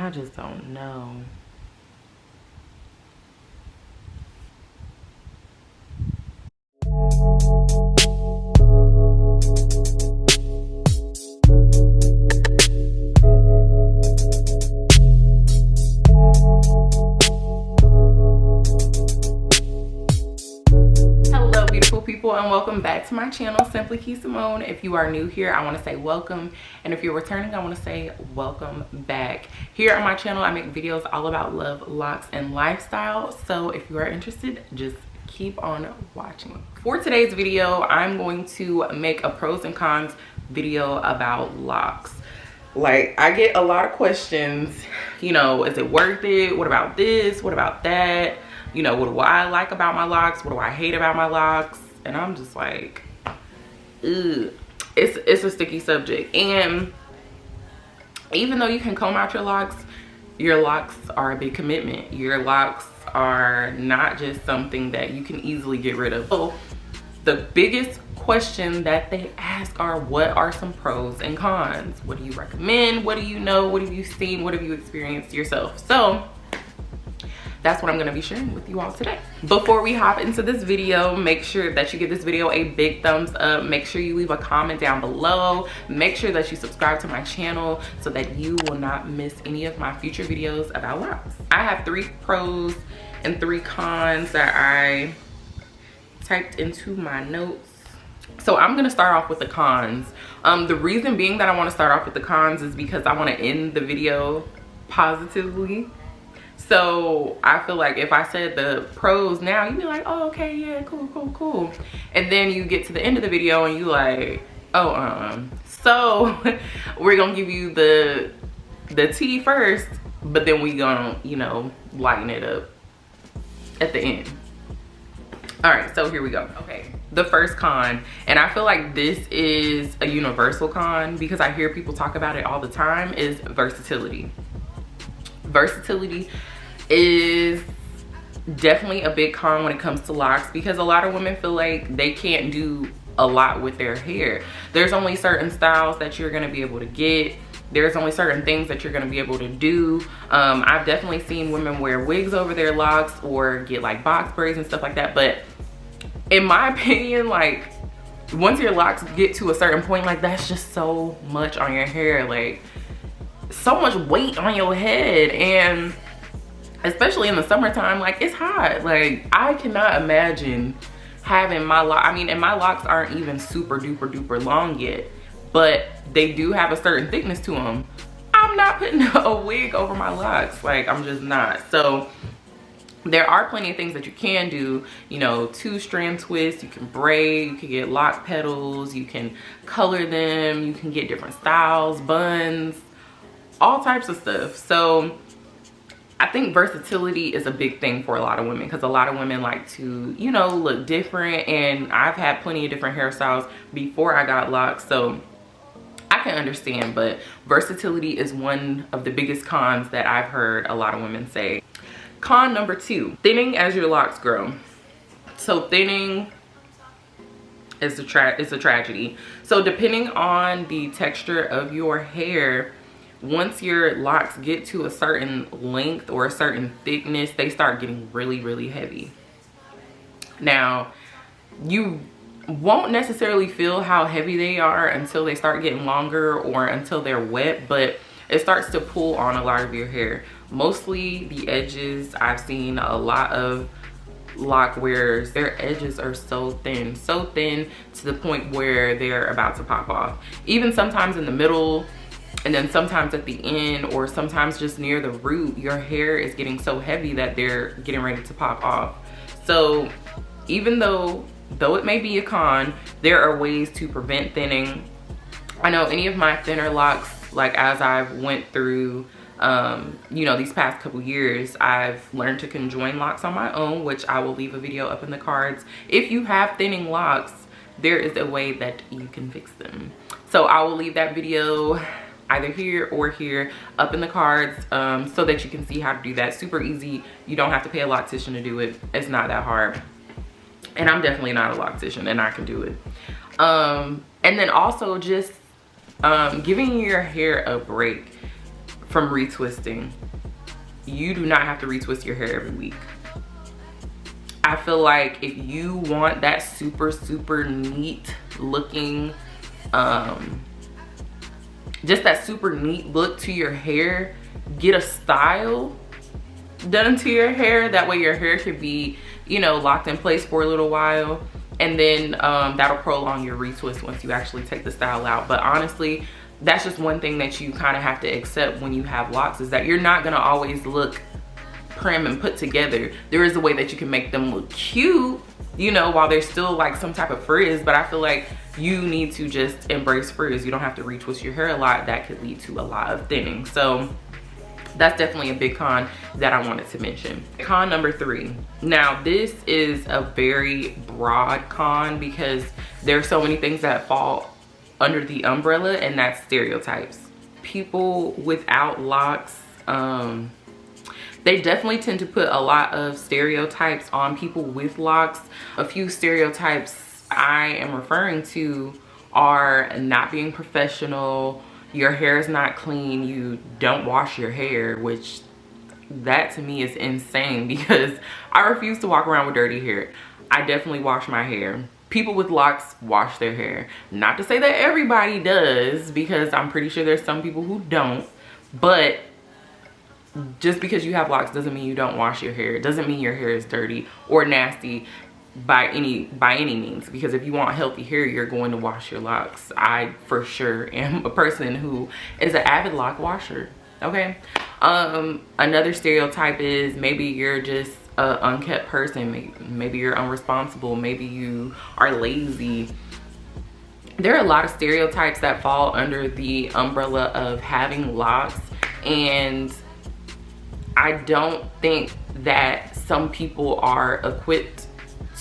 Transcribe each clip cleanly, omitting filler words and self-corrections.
I just don't know. Hello beautiful people, and welcome back to my channel, Simply Kee Samone. If you are new here, I want to say welcome, and if you're returning, I want to say welcome back. Here on my channel, I make videos all about love, locks, and lifestyle. So if you are interested, just keep on watching. For today's video, I'm going to make a pros and cons video about locks. Like, I get a lot of questions, you know, is it worth it? What about this? What about that? You know, what do I like about my locks? What do I hate about my locks? And I'm just like, ugh. It's a sticky subject. And even though you can comb out your locks are a big commitment. Your locks are not just something that you can easily get rid of. So the biggest question that they ask are, what are some pros and cons? What do you recommend? What do you know? What have you seen? What have you experienced yourself? So that's what I'm gonna be sharing with you all today. Before we hop into this video, make sure that you give this video a big thumbs up. Make sure you leave a comment down below. Make sure that you subscribe to my channel so that you will not miss any of my future videos about locks. I have 3 pros and 3 cons that I typed into my notes. So I'm gonna start off with the cons. The reason being that I wanna start off with the cons is because I wanna end the video positively. So I feel like if I said the pros now, you'd be like, oh, okay, yeah, cool. And then you get to the end of the video and you like, oh, So we're gonna give you the tea first, but then we gonna, you know, lighten it up at the end. All right, so here we go. Okay, the first con, and I feel like this is a universal con because I hear people talk about it all the time, is versatility. Versatility is definitely a big con when it comes to locks because a lot of women feel like they can't do a lot with their hair. There's only certain styles that you're gonna be able to get. There's only certain things that you're gonna be able to do. I've definitely seen women wear wigs over their locks or get like box braids and stuff like that. But in my opinion, like, once your locks get to a certain point, like, that's just so much on your hair, like so much weight on your head. And especially in the summertime, like, it's hot. Like, I cannot imagine having my lock, I mean, and my locks aren't even super duper long yet, but they do have a certain thickness to them. I'm not putting a wig over my locks, like, I'm just not. So there are plenty of things that you can do, you know, 2-strand twists, you can braid, you can get lock petals, you can color them, you can get different styles, buns, all types of stuff. So I think versatility is a big thing for a lot of women because a lot of women like to, you know, look different, and I've had plenty of different hairstyles before I got locks, so I can understand. But versatility is one of the biggest cons that I've heard a lot of women say. Con number 2, thinning as your locks grow. So thinning is a tragedy. So depending on the texture of your hair, once your locks get to a certain length or a certain thickness, they start getting really heavy. Now, you won't necessarily feel how heavy they are until they start getting longer or until they're wet, but it starts to pull on a lot of your hair. Mostly the edges. I've seen a lot of lock wearers, their edges are so thin to the point where they're about to pop off. Even sometimes in the middle, and then sometimes at the end, or sometimes just near the root, your hair is getting so heavy that they're getting ready to pop off. So even though it may be a con, there are ways to prevent thinning. I know any of my thinner locks, like as I've went through you know, these past couple years, I've learned to conjoin locks on my own, which I will leave a video up in the cards. If you have thinning locks, there is a way that you can fix them. So I will leave that video either here or here up in the cards so that you can see how to do that. Super easy. You don't have to pay a loctician to do it. It's not that hard. And I'm definitely not a loctician, and I can do it. And then also just giving your hair a break. from retwisting. You do not have to retwist your hair every week. I feel like if you want that super, super neat looking, just that super neat look to your hair, get a style done to your hair. That way your hair can be, you know, locked in place for a little while. And then that'll prolong your retwist once you actually take the style out. But honestly, that's just one thing that you kind of have to accept when you have locks, is that you're not gonna always look prim and put together. There is a way that you can make them look cute, you know, while there's still like some type of frizz. But I feel like you need to just embrace frizz. You don't have to retwist your hair a lot. That could lead to a lot of thinning. So that's definitely a big con that I wanted to mention. Con number 3. Now this is a very broad con because there's so many things that fall under the umbrella, and that's stereotypes. People without locks, they definitely tend to put a lot of stereotypes on people with locks. A few stereotypes I am referring to are not being professional, your hair is not clean, you don't wash your hair, which that to me is insane because I refuse to walk around with dirty hair. I definitely wash my hair. People with locks wash their hair. Not to say that everybody does, because I'm pretty sure there's some people who don't, but just because you have locks doesn't mean you don't wash your hair. It doesn't mean your hair is dirty or nasty by any means, because if you want healthy hair, you're going to wash your locks. I for sure am a person who is an avid lock washer. Okay. Another stereotype is maybe you're just an unkept person. Maybe you're unresponsible. Maybe you are lazy. There are a lot of stereotypes that fall under the umbrella of having locks, and I don't think that some people are equipped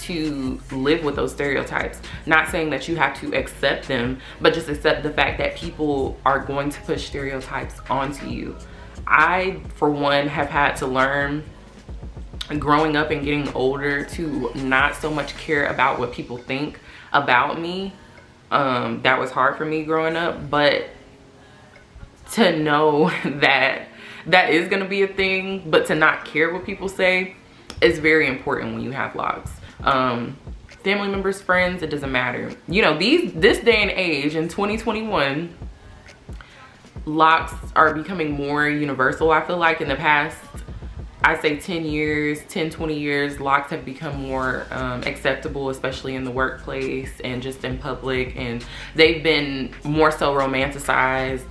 to live with those stereotypes. Not saying that you have to accept them, but just accept the fact that people are going to push stereotypes onto you. I, for one, have had to learn growing up and getting older to not so much care about what people think about me. That was hard for me growing up, but to know that that is gonna be a thing, but to not care what people say is very important when you have locks. Family members, friends, it doesn't matter. You know, this day and age in 2021, locks are becoming more universal. I feel like in the past, I'd say 10 years, 10, 20 years, locks have become more acceptable, especially in the workplace and just in public. And they've been more so romanticized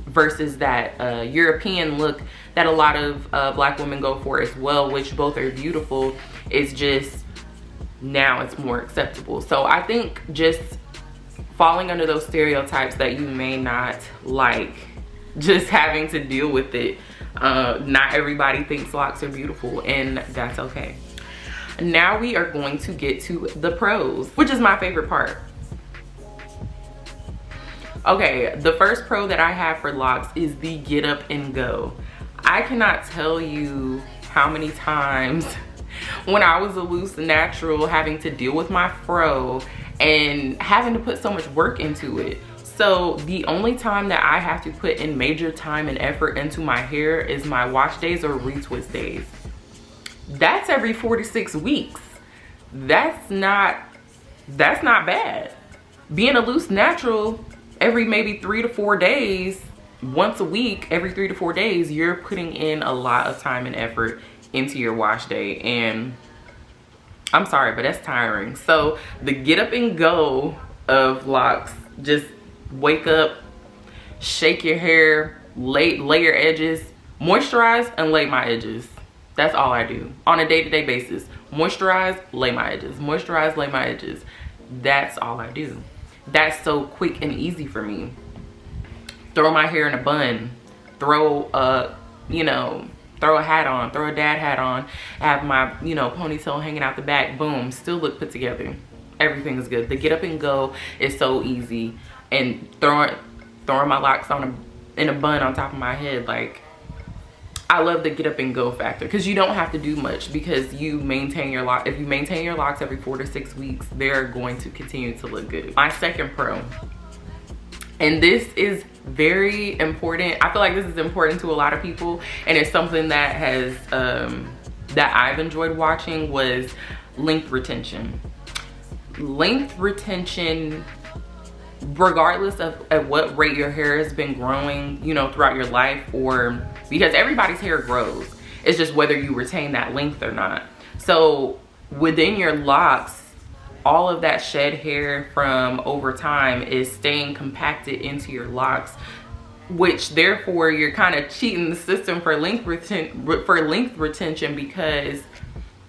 versus that European look that a lot of Black women go for as well, which both are beautiful. It's just now it's more acceptable. So I think just falling under those stereotypes that you may not like, just having to deal with it. Not everybody thinks locks are beautiful, and that's okay. Now we are going to get to the pros, which is my favorite part. Okay, the first pro that I have for locks is the get up and go. I cannot tell you how many times when I was a loose natural having to deal with my fro and having to put so much work into it. So the only time that I have to put in major time and effort into my hair is my wash days or retwist days. That's every 4 to 6 weeks. That's not bad. Being a loose natural, every maybe 3 to 4 days, once a week, every 3 to 4 days, you're putting in a lot of time and effort into your wash day. And I'm sorry, but that's tiring. So the get up and go of locks, just wake up, shake your hair, lay your edges, moisturize and lay my edges. That's all I do on a day-to-day basis. Moisturize, lay my edges, moisturize, lay my edges. That's all I do. That's so quick and easy for me. Throw my hair in a bun, throw a hat on, throw a dad hat on, have my, ponytail hanging out the back, boom, still look put together. Everything is good. The get up and go is so easy. And throwing my locks in a bun on top of my head, like, I love the get up and go factor, because you don't have to do much, because you maintain your lock. If you maintain your locks every 4 to 6 weeks, they're going to continue to look good. My second pro And this is very important. I feel like this is important to a lot of people, and it's something that has that I've enjoyed watching, was length retention. Length retention, regardless of at what rate your hair has been growing, you know, throughout your life, or because everybody's hair grows, it's just whether you retain that length or not. So within your locks, all of that shed hair from over time is staying compacted into your locks, which therefore you're kind of cheating the system for length retention, because,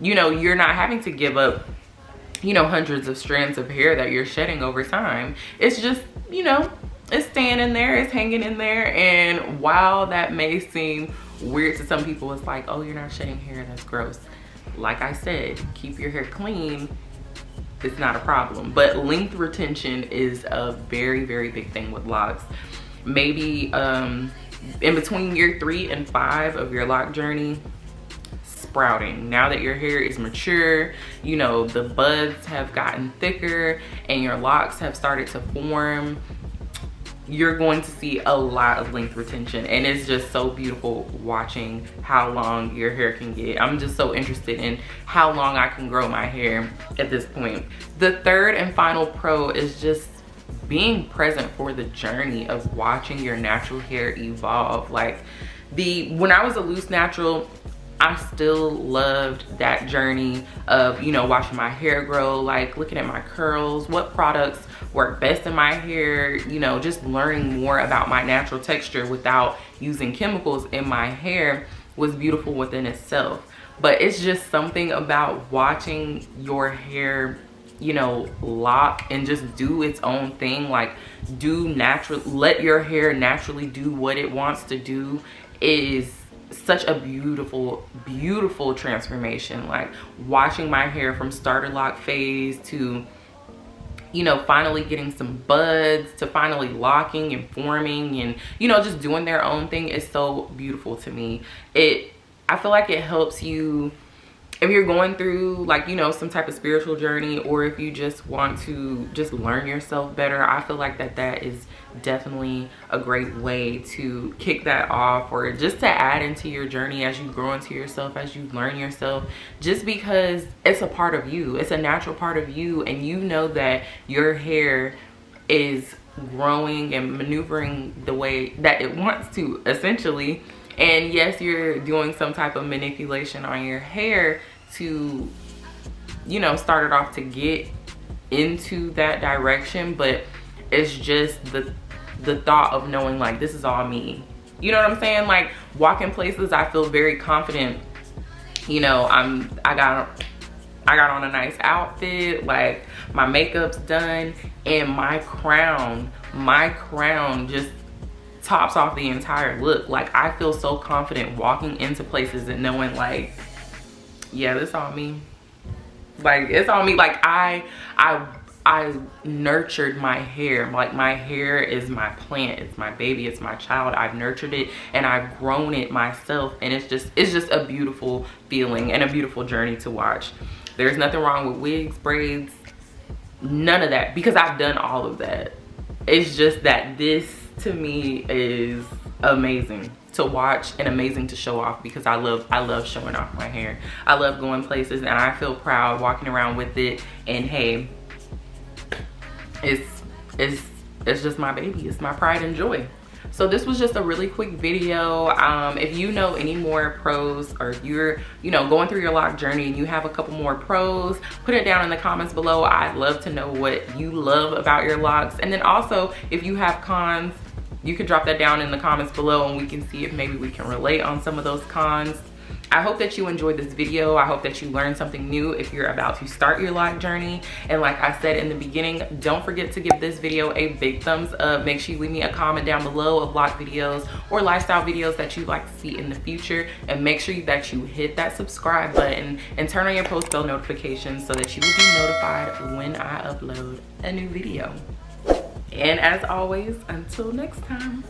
you know, you're not having to give up, you know, hundreds of strands of hair that you're shedding over time. It's just, you know, it's staying in there, it's hanging in there. And while that may seem weird to some people, it's like, oh, you're not shedding hair, that's gross. Like I said, keep your hair clean, it's not a problem. But length retention is a very, very big thing with locks. Maybe in between year 3 and 5 of your lock journey, sprouting. Now that your hair is mature, you know, the buds have gotten thicker and your locks have started to form, you're going to see a lot of length retention. And it's just so beautiful watching how long your hair can get. I'm just so interested in how long I can grow my hair at this point. The third and final pro is just being present for the journey of watching your natural hair evolve. Like, when I was a loose natural, I still loved that journey of, you know, watching my hair grow, like looking at my curls, what products work best in my hair, you know, just learning more about my natural texture without using chemicals in my hair was beautiful within itself. But it's just something about watching your hair, you know, lock and just do its own thing, like let your hair naturally do what it wants to do, is such a beautiful, beautiful transformation. Like watching my hair from starter lock phase to, you know, finally getting some buds, to finally locking and forming and, you know, just doing their own thing is so beautiful to me. I feel like it helps you if you're going through, like, you know, some type of spiritual journey, or if you just want to just learn yourself better. I feel like that is definitely a great way to kick that off, or just to add into your journey as you grow into yourself, as you learn yourself, just because it's a part of you. It's a natural part of you, and you know that your hair is growing and maneuvering the way that it wants to, essentially. And yes, you're doing some type of manipulation on your hair to, you know, start it off to get into that direction, but it's just the thought of knowing, like, this is all me. You know what I'm saying? Like, walking places, I feel very confident. You know, I got on a nice outfit, like my makeup's done, and my crown just tops off the entire look. Like, I feel so confident walking into places and knowing, like, yeah, this all me. Like, it's all me. Like, I nurtured my hair. Like, my hair is my plant, it's my baby, it's my child. I've nurtured it and I've grown it myself, and it's just a beautiful feeling and a beautiful journey to watch. There's nothing wrong with wigs, braids, none of that, because I've done all of that. It's just that this, to me, is amazing to watch and amazing to show off, because I love showing off my hair. I love going places and I feel proud walking around with it. And hey, it's just my baby, it's my pride and joy. So this was just a really quick video. If you know any more pros, or if you're, you know, going through your lock journey and you have a couple more pros, put it down in the comments below. I'd love to know what you love about your locks. And then also, if you have cons, you can drop that down in the comments below, and we can see if maybe we can relate on some of those cons. I hope that you enjoyed this video. I hope that you learned something new if you're about to start your lock journey. And like I said in the beginning, don't forget to give this video a big thumbs up. Make sure you leave me a comment down below of lock videos or lifestyle videos that you'd like to see in the future. And make sure that you hit that subscribe button and turn on your post bell notifications so that you will be notified when I upload a new video. And as always, until next time.